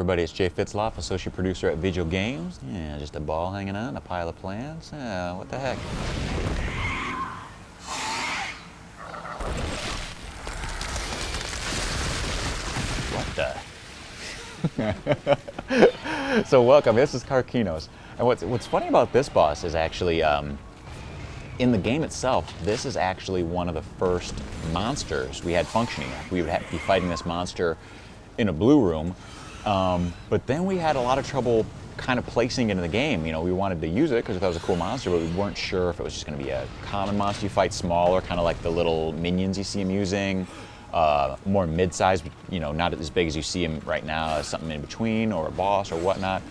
everybody, it's Jay Fitzloff, associate producer at Vigil Games. Yeah, just a ball hanging on, a pile of plans. Yeah, what the heck? What the? So welcome, this is Karkinos. And what's funny about this boss is actually, in the game itself, this is actually one of the first monsters we had functioning. We would be fighting this monster in a blue room, but then we had a lot of trouble kind of placing it in the game. You know, we wanted to use it because we thought it was a cool monster, but we weren't sure if it was just going to be a common monster you fight, smaller, kind of like the little minions you see him using, more mid-sized, you know, not as big as you see him right now, as something in between, or a boss or whatnot.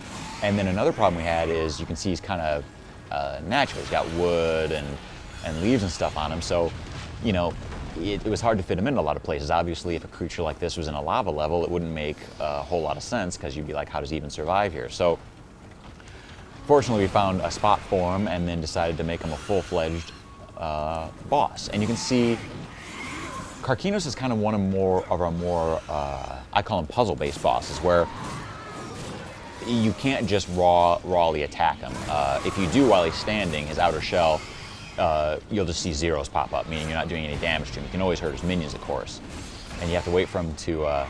And then another problem we had is you can see he's kind of natural. He's got wood and leaves and stuff on him, so, you know, it was hard to fit him in a lot of places. Obviously, if a creature like this was in a lava level, it wouldn't make a whole lot of sense, because you'd be like, how does he even survive here? So, fortunately, we found a spot for him and then decided to make him a full-fledged boss. And you can see Karkinos is kind of one of our more, I call them puzzle-based bosses, where you can't just rawly attack him. If you do while he's standing, his outer shell, you'll just see zeros pop up, meaning you're not doing any damage to him. You can always hurt his minions, of course. And you have to wait for him to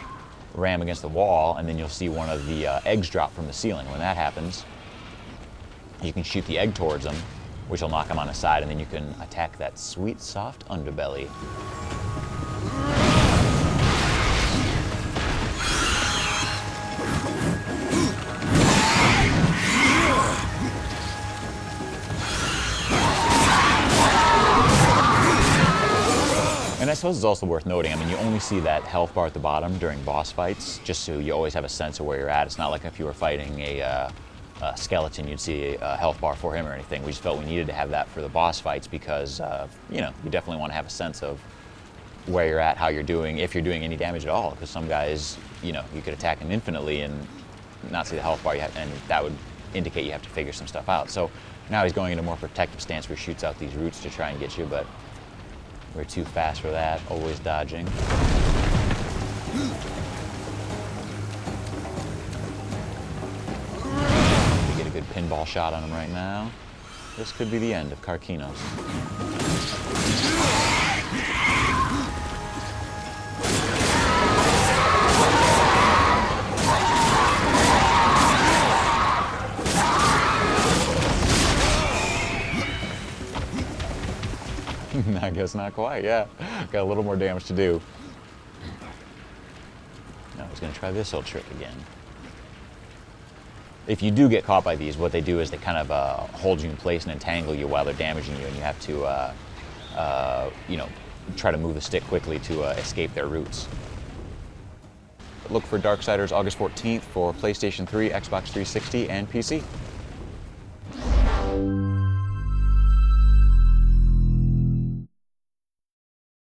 ram against the wall, and then you'll see one of the eggs drop from the ceiling. When that happens, you can shoot the egg towards him, which will knock him on his side, and then you can attack that sweet, soft underbelly. And I suppose it's also worth noting, I mean, you only see that health bar at the bottom during boss fights, just so you always have a sense of where you're at. It's not like if you were fighting a skeleton, you'd see a health bar for him or anything. We just felt we needed to have that for the boss fights because, you know, you definitely want to have a sense of where you're at, how you're doing, if you're doing any damage at all. Because some guys, you know, you could attack him infinitely and not see the health bar, and that would indicate you have to figure some stuff out. So now he's going into a more protective stance where he shoots out these roots to try and get you, but we're too fast for that, always dodging. We get a good pinball shot on him right now. This could be the end of Karkinos. I guess not quite, yeah. Got a little more damage to do. Now he's going to try this old trick again. If you do get caught by these, what they do is they kind of hold you in place and entangle you while they're damaging you, and you have to, you know, try to move the stick quickly to escape their roots. Look for Darksiders August 14th for PlayStation 3, Xbox 360, and PC.